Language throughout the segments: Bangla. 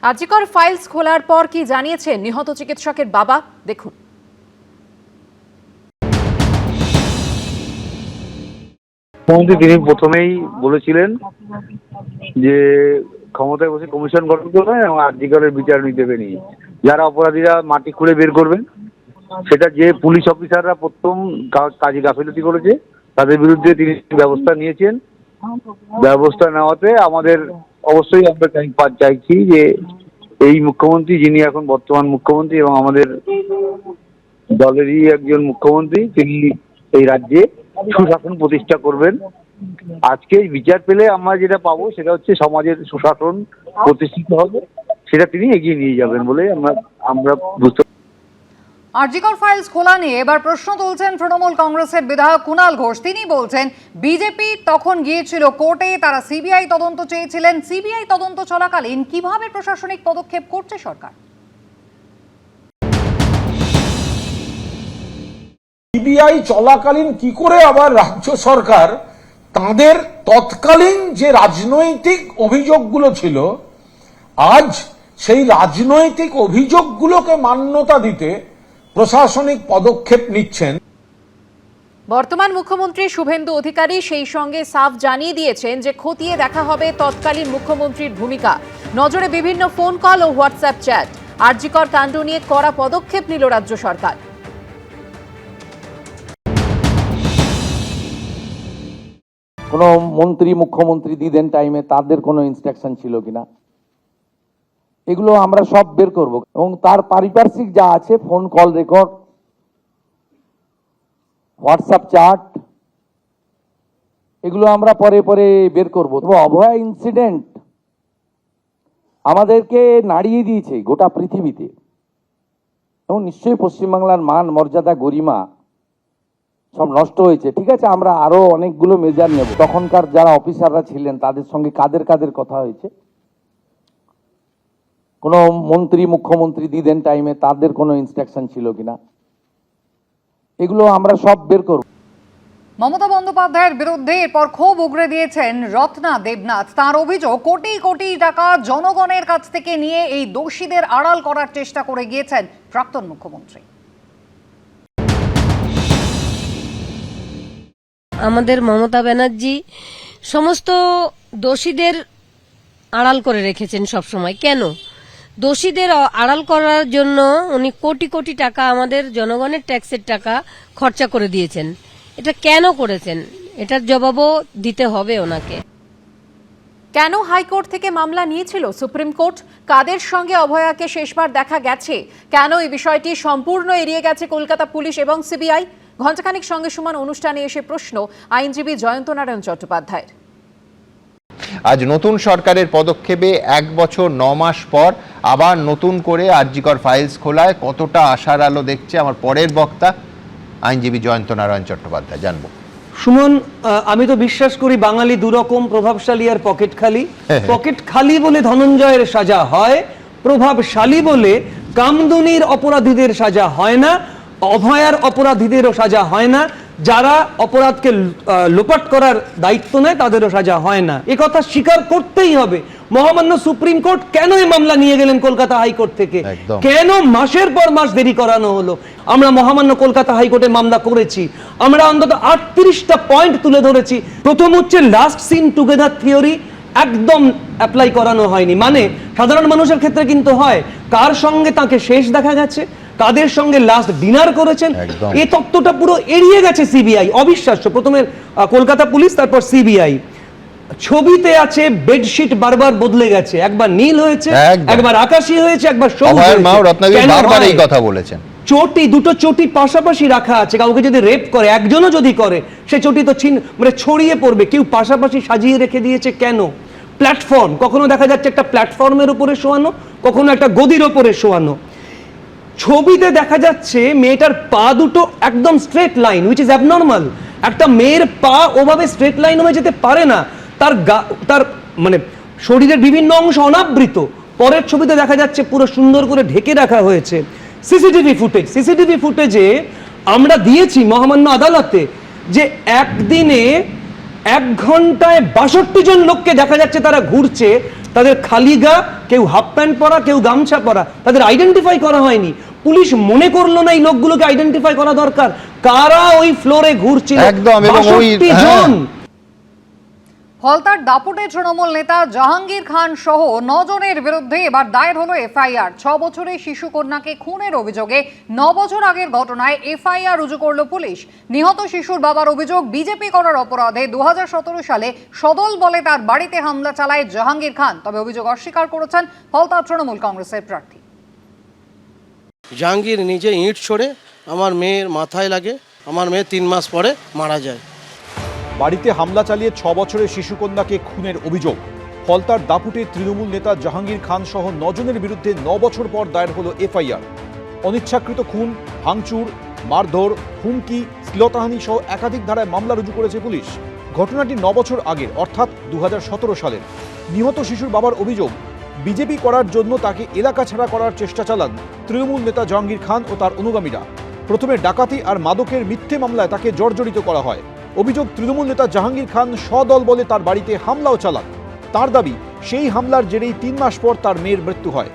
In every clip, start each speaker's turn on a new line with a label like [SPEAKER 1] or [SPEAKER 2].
[SPEAKER 1] আরজিকর ফাইলস খোলার পর কি জানিয়েছেন নিহত চিকিৎসকের বাবা, দেখুন।
[SPEAKER 2] তিনি প্রথমেই বলেছিলেন যে ক্ষমতায় বসে কমিশন গঠন করবেন এবং আরজিকরের বিচার দেবেন, যারা অপরাধীরা মাটি খুঁড়ে বের করবেন। সেটা যে পুলিশ অফিসাররা প্রথম কাজে গাফিলতি করেছে তাদের বিরুদ্ধে তিনি ব্যবস্থা নিয়েছেন। ব্যবস্থা নেওয়াতে আমাদের অবশ্যই আমরা চাইছি যে এই মুখ্যমন্ত্রী, যিনি এখন বর্তমান মুখ্যমন্ত্রী এবং আমাদের দলেরই একজন মুখ্যমন্ত্রী, তিনি এই রাজ্যে সুশাসন প্রতিষ্ঠা করবেন। আজকে বিচার পেলে আমরা যেটা পাবো সেটা হচ্ছে সমাজের সুশাসন প্রতিষ্ঠিত হবে, সেটা তিনি এগিয়ে নিয়ে যাবেন বলে আমরা বুঝতে।
[SPEAKER 3] আরজিকর ফাইলস খোলা নিয়ে এবার প্রশ্ন তুলছেন তৃণমূল কংগ্রেসের বিধায়ক কুণাল ঘোষ। তিনি বলছেন বিজেপি তখন গিয়েছিল কোর্টে, তারা সিবিআই তদন্ত চেয়েছিলেন। সিবিআই তদন্ত চলাকালীন কিভাবে প্রশাসনিক পদক্ষেপ করছে সরকার?
[SPEAKER 4] সিবিআই চলাকালীন কি করে আবার রাজ্য সরকার তাদের তৎকালীন যে রাজনৈতিক অভিযোগগুলো ছিল, আজ সেই রাজনৈতিক অভিযোগগুলোকে মান্যতা দিতে প্রশাসনিক পদক্ষেপ নিচ্ছেন।
[SPEAKER 1] বর্তমান মুখ্যমন্ত্রী শুভেন্দু অধিকারী সেই সঙ্গে সাফ জানিয়ে দিয়েছেন যে খতিয়ে দেখা হবে তৎকালীন মুখ্যমন্ত্রীর ভূমিকা। নজরে বিভিন্ন ফোন কল ও হোয়াটসঅ্যাপ চ্যাট। আরজিকর কাণ্ড নিয়ে কড়া পদক্ষেপ নিল রাজ্য সরকার।
[SPEAKER 5] কোনো মন্ত্রী মুখ্যমন্ত্রী দিদেন টাইমে তাদের কোনো ইনস্ট্রাকশন ছিল কিনা, এগুলো আমরা সব বের করব এবং তার পারিপার্শ্বিক যা আছে, phone call record, WhatsApp chat, এগুলো আমরা পরে পরে বের করব। তবে অভয়া ইনসিডেন্ট আমাদেরকে নাড়িয়ে দিয়েছে গোটা পৃথিবীতে এবং নিশ্চয়ই পশ্চিমবাংলার মান মর্যাদা গরিমা সব নষ্ট হয়েছে। ঠিক আছে, আমরা আরো অনেকগুলো মেজার নেব। তখনকার যারা অফিসাররা ছিলেন তাদের সঙ্গে কাদের কাদের কথা হয়েছে, কোন মন্ত্রী মুখ্যমন্ত্রী দিদেন টাইমে তাদের কোনো ইনস্ট্রাকশন ছিল কিনা, এগুলো আমরা সব বের করব।
[SPEAKER 3] মমতা বন্দ্যোপাধ্যায়ের বিরুদ্ধে এরপর ক্ষোভ উগরে দিয়েছেন রত্না দেবনাথ। তার অভিযোগ, কোটি কোটি টাকা জনগণের কাছ থেকে নিয়ে এই দোষীদের আড়াল করার চেষ্টা করে গিয়েছেন প্রাক্তন মুখ্যমন্ত্রী।
[SPEAKER 6] আমাদের মমতা ব্যানার্জি সমস্ত দোষীদের আড়াল করে রেখেছেন সবসময়। কেন? দোষীদের আড়াল করার জন্য উনি কোটি কোটি টাকা আমাদের জনগণের ট্যাক্সের টাকা খরচা করে দিয়েছেন। এটা কেন করেছেন, এটার জবাবও দিতে হবে ওনাকে।
[SPEAKER 1] কেন হাইকোর্ট থেকে মামলা নিয়েছিল সুপ্রিম কোর্ট? কাদের সঙ্গে অভয়াকে শেষবার দেখা গেছে? কেন এই বিষয়টি সম্পূর্ণ এড়িয়ে গেছে কলকাতা পুলিশ এবং সিবিআই? ঘণ্টাখানিক সঙ্গে সমান অনুষ্ঠানে এসে প্রশ্ন আইনজীবী জয়ন্ত নারায়ণ চট্টোপাধ্যায়ের।
[SPEAKER 7] আজ নতুন সরকারের পদক্ষেপে 1 বছর 9 মাস পর আবার নতুন করে আরজিকর ফাইলস খোলায় কতটা আশার আলো দেখছে আমার পরের বক্তা আইনজীবী জয়ন্ত নারায়ণ চট্টোপাধ্যায়। জানবো।
[SPEAKER 8] সুমন, আমি তো বিশ্বাস করি বাঙালি দুরকম, প্রভাবশালী আর পকেট খালি। পকেট খালি বলে ধনঞ্জয়ের সাজা হয়, প্রভাবশালী বলে কামদুনির অপরাধীদের সাজা হয় না, অভয়ার অপরাধীদেরও সাজা হয় না, যারা অপরাধকে লোপাট করার দায়িত্ব নেয় তাদেরও সাজা হয় না। এ কথা স্বীকার করতেই হবে। মহামান্য সুপ্রিম কোর্ট কেন এই মামলা নিয়ে গেলেন কলকাতা হাইকোর্ট থেকে? কেন মাসের পর মাস দেরি করানো হলো? আমরা মহামান্য কলকাতা হাইকোর্টে মামলা করেছি, আমরা অন্তত 38টা পয়েন্ট তুলে ধরেছি। প্রথম হচ্ছে লাস্ট সিন টুগেদার থিওরি একদম অ্যাপ্লাই করানো হয়নি। মানে সাধারণ মানুষের ক্ষেত্রে কিন্তু হয়, কার সঙ্গে তাকে শেষ দেখা গেছে, কাদের সঙ্গে লাস্ট ডিনার করেছেন, এই তত্ত্বটা পুরো এড়িয়ে গেছে সিবিআই। অবিশ্বাস্য। প্রথমে কলকাতা পুলিশ, তারপর সিবিআই। ছবিতে আছে বেডশিট বারবার বদলে গেছে, একবার নীল হয়েছে, একবার আকাশী হয়েছে, একবার সবুজ হয়েছে। চটি, দুটো চটি পাশাপাশি রাখা আছে। কাউকে যদি রেপ করে, একজনও যদি করে, সে চটি তো মানে ছড়িয়ে পড়বে। কেউ পাশাপাশি সাজিয়ে রেখে দিয়েছে কেন? প্ল্যাটফর্ম, কখনো দেখা যাচ্ছে একটা প্ল্যাটফর্মের উপরে শোয়ানো, কখনো একটা গদির উপরে শোয়ানো। ছবিতে দেখা যাচ্ছে মেয়েটার পা দুটো একদম straight line, which is abnormal. একটা মেয়ের পা ওভাবে স্ট্রেট লাইন হয়ে যেতে পারে না, তার মানে শরীরের বিভিন্ন অংশ অনাবৃত। পরের ছবিতে দেখা যাচ্ছে পুরো সুন্দর করে ঢেকে রাখা হয়েছে। সিসিটিভি ফুটেজে আমরা দিয়েছি মহামান্য আদালতে যে একদিনে 1 ঘন্টায় 62 জন লোককে দেখা যাচ্ছে তারা ঘুরছে, তাদের খালি গা, কেউ হাফ প্যান্ট পরা, কেউ গামছা পরা, তাদের আইডেন্টিফাই করা হয়নি। পুলিশ মনে করলো না এই লোকগুলোকে আইডেন্টিফাই করা দরকার, কারা ওই ফ্লোরে ঘুরছিল।
[SPEAKER 7] একদম, এবং ওই
[SPEAKER 8] 62 জন।
[SPEAKER 3] ফলতার দাপুটে তৃণমূল নেতা জাহাঙ্গীর খান সহ 9 জনের বিরুদ্ধে এবার দায়ের হলো এফআইআর। 6 বছরের শিশু কন্যাকে খুনের অভিযোগে 9 বছর আগের ঘটনায় এফআইআর রুজু করল পুলিশ। নিহত শিশুর বাবার অভিযোগ, বিজেপি করার অপরাধে 2017 সালে সদল বলে তার বাড়িতে হামলা চালায় জাহাঙ্গীর খান। তবে অভিযোগ অস্বীকার করেছেন ফলতার তৃণমূল কংগ্রেসের প্রার্থী।
[SPEAKER 9] জাহাঙ্গীর নিজে ইঁট ছোড়ে আমার মেয়ের মাথায় লাগে, আমার মেয়ে 3 মাস পরে মারা যায়।
[SPEAKER 10] বাড়িতে হামলা চালিয়ে 6 বছরের শিশুকন্যাকে খুনের অভিযোগ। ফলতার দাপুটে তৃণমূল নেতা জাহাঙ্গীর খান সহ 9 জনের বিরুদ্ধে 9 বছর পর দায়ের হলো এফআইআর। অনিচ্ছাকৃত খুন, ভাঙচুর, মারধর, হুমকি, শ্লীলতাহানি সহ একাধিক ধারায় মামলা রুজু করেছে পুলিশ। ঘটনাটি 9 বছর আগের, অর্থাৎ 2017 সালের। নিহত শিশুর বাবার অভিযোগ, বিজেপি করার জন্য তাকে এলাকা ছাড়া করার চেষ্টা চালান তৃণমূল নেতা জাহাঙ্গীর খান ও তার অনুগামীরা। প্রথমে ডাকাতি আর মাদকের মিথ্যে মামলায় তাকে জর্জরিত করা হয়। অভিযোগ, তৃণমূল নেতা জাহাঙ্গীর খান সদল বলে তার বাড়িতে হামলাও চালান। তার দাবি, সেই হামলার জেরেই 3 মাস পর তার মেয়ের মৃত্যু হয়।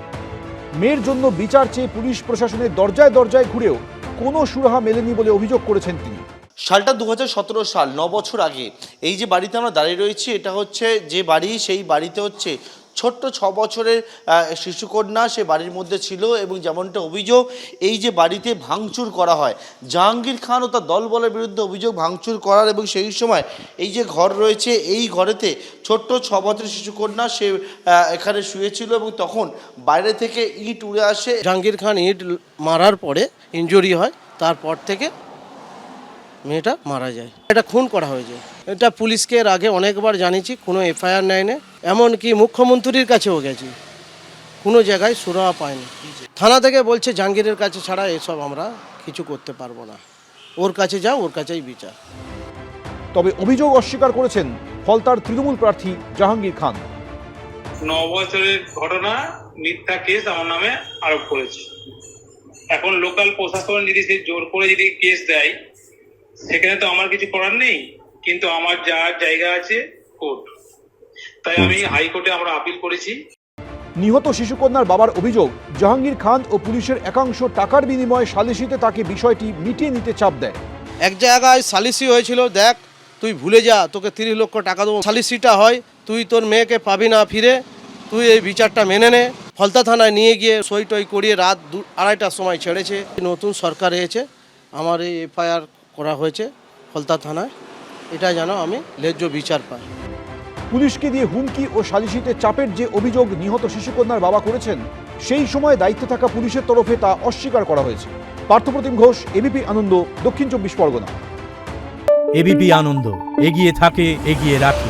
[SPEAKER 10] মেয়ের জন্য বিচার চেয়ে পুলিশ প্রশাসনের দরজায় দরজায় ঘুরেও কোনো সুরাহা মেলেনি বলে অভিযোগ করেছেন তিনি।
[SPEAKER 11] সালটা 2017 সাল, 9 বছর আগে। এই যে বাড়িতে আমরা দাঁড়িয়ে রয়েছি, এটা হচ্ছে যে বাড়ি, সেই বাড়িতে হচ্ছে ছোট্ট 6 বছরের শিশুকন্যা সে বাড়ির মধ্যে ছিল। এবং যেমনটা অভিযোগ, এই যে বাড়িতে ভাঙচুর করা হয়, জাহাঙ্গীর খান ও তার দলবলের বিরুদ্ধে অভিযোগ ভাঙচুর করার। এবং সেই সময় এই যে ঘর রয়েছে, এই ঘরেতে ছোট্ট 6 বছরের শিশুকন্যা সে এখানে শুয়েছিল এবং তখন বাইরে থেকে ইট উড়ে আসে। জাহাঙ্গীর খান ইট মারার পরে ইনজুরি হয়, তারপর থেকে মেয়েটা মারা যায়। এটা খুন করা হয়েছে। এটা পুলিশকে এর আগে অনেকবার জানিয়েছি, কোনো এফআইআর নেয়নি। এমনকি মুখ্যমন্ত্রীর কাছেও গেছি, কোনো জায়গায় সুরাহা পায়নি। থানা থেকে বলছে জাহাঙ্গীরের কাছে ছাড়া এসব আমরা কিছু করতে পারবো না, ওর কাছে যাও, ওর কাছেই বিচার।
[SPEAKER 10] তবে অভিযোগ অস্বীকার করেছেন ফলতার তৃণমূল প্রার্থী জাহাঙ্গীর খান।
[SPEAKER 12] 9 বছরের ঘটনা, মিথ্যা কেস আমার নামে আরোপ করেছে। এখন লোকাল প্রশাসন যদি সে জোর করে যদি কেস দেয়, সেখানে তো আমার কিছু করার নেই। কিন্তু আমার যা জায়গা আছে কোর্ট, তাই আমি হাইকোর্টে আমরা আপিল করেছি।
[SPEAKER 10] নিহত শিশুকন্যার বাবার অভিযোগ, জাহাঙ্গীর খান ও পুলিশের একাংশ টাকার বিনিময়ে সালিসিতে তাকে বিষয়টি মিটিয়ে নিতে চাপ দেয়।
[SPEAKER 11] এক জায়গায় সালিসি হয়েছিল, দেখ তুই ভুলে যা, তোকে 30 লক্ষ টাকা দেবো। সালিসিটা হয়, তুই তোর মেয়েকে পাবি না ফিরে, তুই এই বিচারটা মেনে নে। ফলতা থানায় নিয়ে গিয়ে সই টই করিয়ে রাত 2-2:30টার সময় ছেড়েছে। নতুন সরকার এসেছে, আমার এই এফআইআর করা হয়েছে ফলতা থানায়, এটা যেন আমি ন্যায্য বিচার পাই।
[SPEAKER 10] পুলিশকে দিয়ে হুমকি ও সালিসিতে চাপের যে অভিযোগ নিহত শিশুকন্যার বাবা করেছেন, সেই সময় দায়িত্বে থাকা পুলিশের তরফে তা অস্বীকার করা হয়েছে। পার্থপ্রতিম ঘোষ, এবিপি আনন্দ, দক্ষিণ 24 পরগনা।
[SPEAKER 13] এবিপি আনন্দ, এগিয়ে থাকে, এগিয়ে রাখে।